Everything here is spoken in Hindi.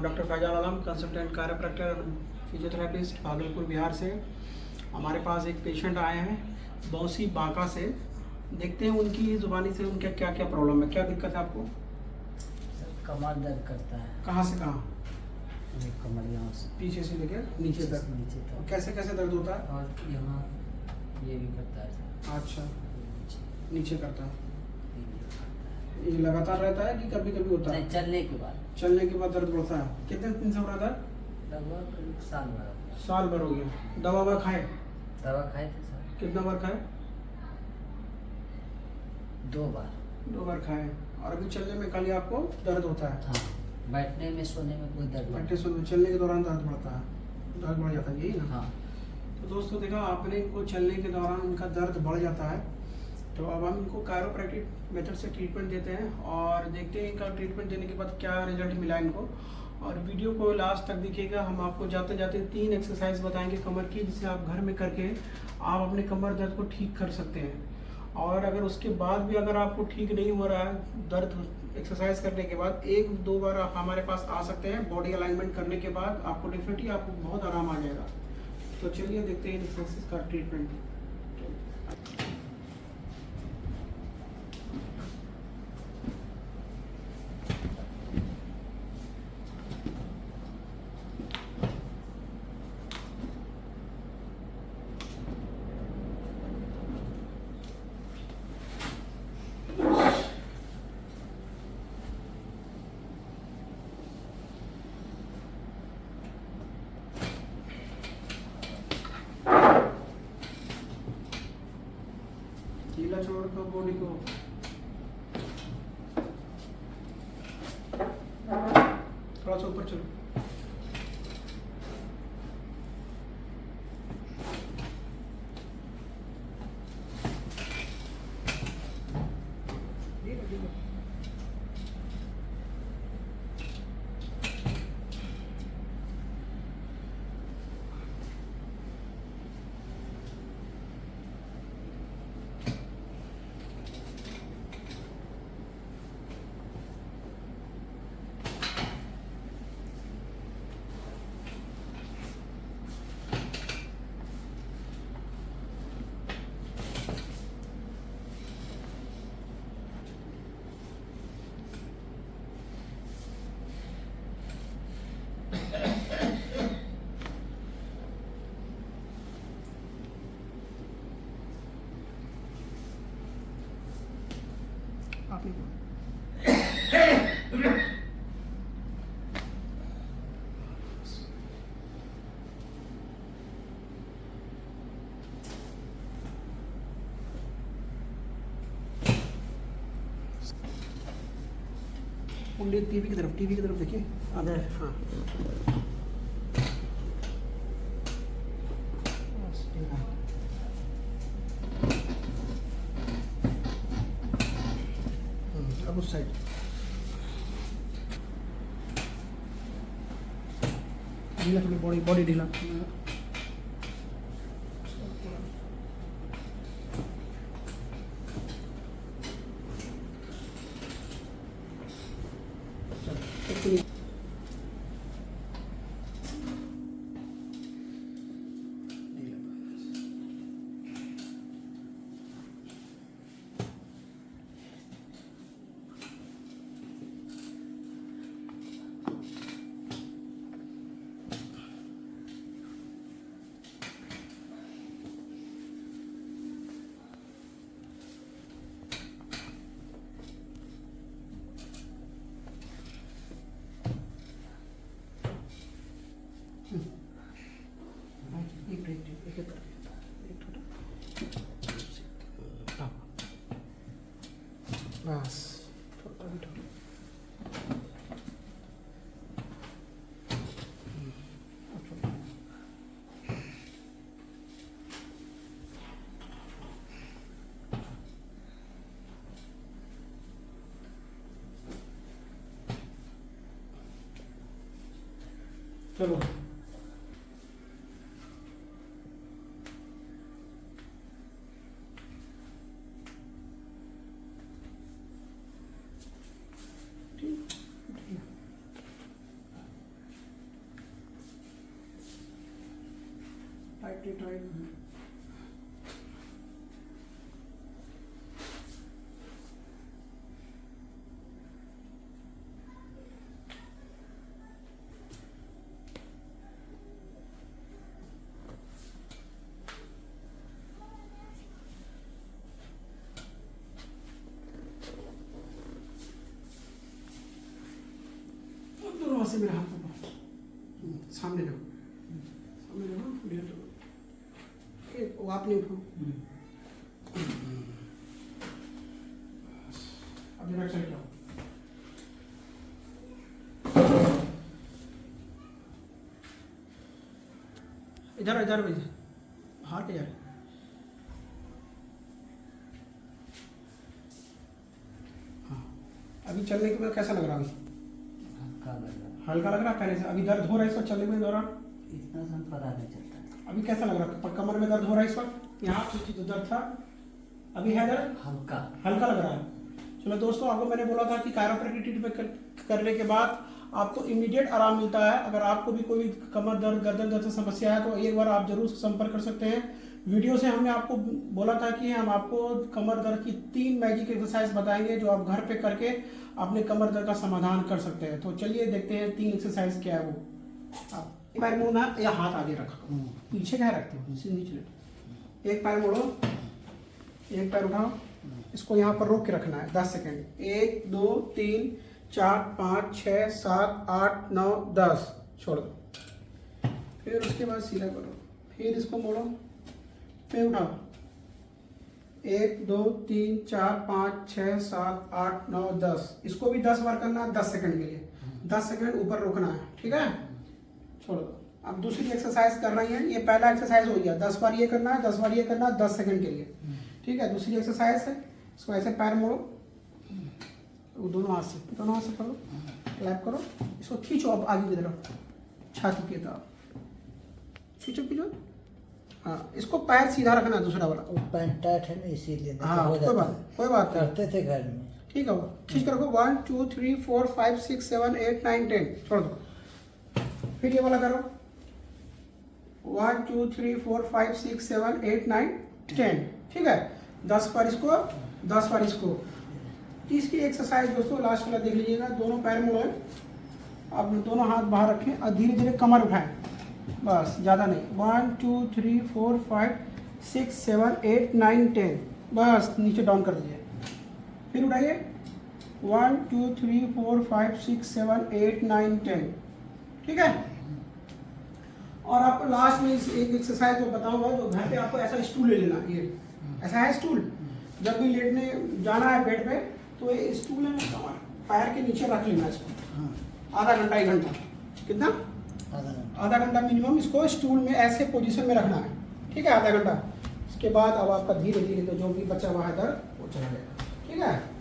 Doctor Faisal Alam, consultant chiropractor physiotherapist, Bhagalpur Bihar से। हमारे पास एक पेशेंट आए हैं बौसी बांका से। देखते हैं उनकी ज़ुबानी से उनका क्या क्या प्रॉब्लम है, क्या दिक्कत है आपको? सर कमर दर्द करता है। कहाँ से कहाँ? ये कमर यहाँ से पीछे से लेकर नीचे तक। नीचे तक। कैसे कैसे दर्द होता है? और यहाँ ये भी करता है सर। अच्छा, नीचे नीचे करता है। ये भी करता है। ये लगातार रहता है कि कभी कभी होता है? नहीं, चलने के बाद। चलने के बाद दर्द बढ़ता है। कितने दिन से हो रहा था? लगभग 1 साल भर हो गया। साल भर हो गया। दवा ववा खाए? दवा खाए थे सर। कितना बार खाए? 2 बार। 2 बार खाए। और अभी चलने में खाली आपको दर्द होता है? हाँ, बैठने में सोने में कोई दर्द नहीं। बैठने सुनने चलने के दौरान दर्द बढ़ता है, दर्द बढ़ जाता है, यही ना? हाँ। तो दोस्तों देखा आपने, इनको चलने के दौरान उनका दर्द बढ़ जाता है। तो अब हम इनको कायरोप्रैक्टिक मेथड से ट्रीटमेंट देते हैं और देखते हैं इनका ट्रीटमेंट देने के बाद क्या रिजल्ट मिला इनको। और वीडियो को लास्ट तक देखिएगा। हम आपको जाते जाते 3 एक्सरसाइज बताएंगे कमर की, जिसे आप घर में करके आप अपने कमर दर्द को ठीक कर सकते हैं। और अगर उसके बाद भी अगर आपको ठीक नहीं हो रहा है दर्द एक्सरसाइज करने के बाद, 1-2 बार आप हमारे पास आ सकते हैं। बॉडी अलाइनमेंट करने के बाद आपको डेफिनेटली आपको बहुत आराम आ जाएगा। तो चलिए देखते हैं एक्सरसाइज का ट्रीटमेंट। ढीला छोड़ दो बॉडी को। थोड़ा सा ऊपर चलो। आप नहीं उंगली टीवी की तरफ देखिए। अदर हाँ, बस ठीक है। अब उस साइड ढीला, थोड़ी बॉडी ढीला। बस थोड़ा भी ढो। चलो टाइट। दोनों से मेरे हाथ पकड़ो, सामने रहो, ढेर वो आप नहीं उठो। अब जरा चल जाओ, इधर भैया, हाथ इधर। हाँ, अभी चलने के बाद कैसा लग रहा है? हल्का लग रहा है पहले से? अभी दर्द हो रहा है इस वक्त चलने में दौरान? इतना सा पता नहीं चलता। अभी कैसा लग रहा है? कमर में दर्द हो रहा है इस वक्त? यहाँ तो दर्द था, अभी है दर्द? हल्का लग रहा है। चलो दोस्तों, आपको मैंने बोला था कि कायरोप्रैक्टिक ट्रीटमेंट करने के बाद आपको इमीडिएट आराम मिलता है। अगर आपको भी कोई कमर दर्द, गर्दन दर्द से समस्या है तो एक बार आप जरूर संपर्क कर सकते हैं। वीडियो से हमने आपको बोला था कि हम आपको कमर दर्द की 3 मैजिक एक्सरसाइज बताएंगे जो आप घर पे करके अपने कमर दर्द का समाधान कर सकते हैं। तो चलिए देखते हैं 3 एक्सरसाइज क्या है वो। आप पैर मोड़ना या हाथ आगे रखो, पीछे क्या रखते हो, नीचे। एक पैर मोड़ो, एक पैर उठाओ, इसको यहाँ पर रोक के रखना है 10 सेकेंड। 1 2 3 4 5 6 7 8 9 10, छोड़ दो। फिर उसके बाद सीधा करो, फिर इसको मोड़ो, फिर उठाओ। 1 2 3 4 5 6 7 8 9 10, इसको भी 10 बार करना है 10 सेकंड के लिए। 10 सेकंड ऊपर रोकना है, ठीक है? छोड़ दो। अब दूसरी एक्सरसाइज कर रही है, ये पहला एक्सरसाइज हो गया। 10 बार ये करना है, 10 बार ये करना है 10 सेकंड के लिए, ठीक है? दूसरी एक्सरसाइज है, इसको ऐसे पैर मोड़ो, दोनों हाथ से करो, क्लैप करो, इसको खींचो अब आगे की तरफ, छाती की तरफ खींचो। हाँ, इसको पैर सीधा रखना है, दूसरा वाला। वो पैंट टाइट है ना, इसीलिए हाँ, कोई बात करते थे घर में, ठीक है? वो खींच कर रखो। 1 2 3 4 5 6 7 8 9 10, छोड़ दो। फिर ये वाला करो, 1 2 3 4 5 6 7 8 9 10, ठीक है? 10 बार इसको, 10 बार इसको। तीसरी एक्सरसाइज दोस्तों, लास्ट वाला देख लीजिएगा। दोनों पैर मोड़ें, आप दोनों हाथ बाहर रखें और धीरे धीरे कमर उठाएं, बस, ज़्यादा नहीं। 1 2 3 4 5 6 7 8 9 10, बस नीचे डाउन कर दीजिए। फिर उठाइए, 1 2 3 4 5 6 7 8 9 10, ठीक है? और आपको लास्ट में एक एक्सरसाइज जो बताऊंगा, जो घर पे आपको ऐसा स्टूल ले लेना। ये ऐसा है स्टूल, जब भी लेटने जाना है बेड पे तो ये स्टूल है, कमर पैर के नीचे रख लेना इसको। आधा घंटा 1 घंटा, कितना? आधा घंटा मिनिमम इसको स्टूल में ऐसे पोजीशन में रखना है, ठीक है? आधा घंटा। इसके बाद अब आपका धीरे धीरे तो जो भी बचा हुआ है दर्द वो चला जाएगा, ठीक है?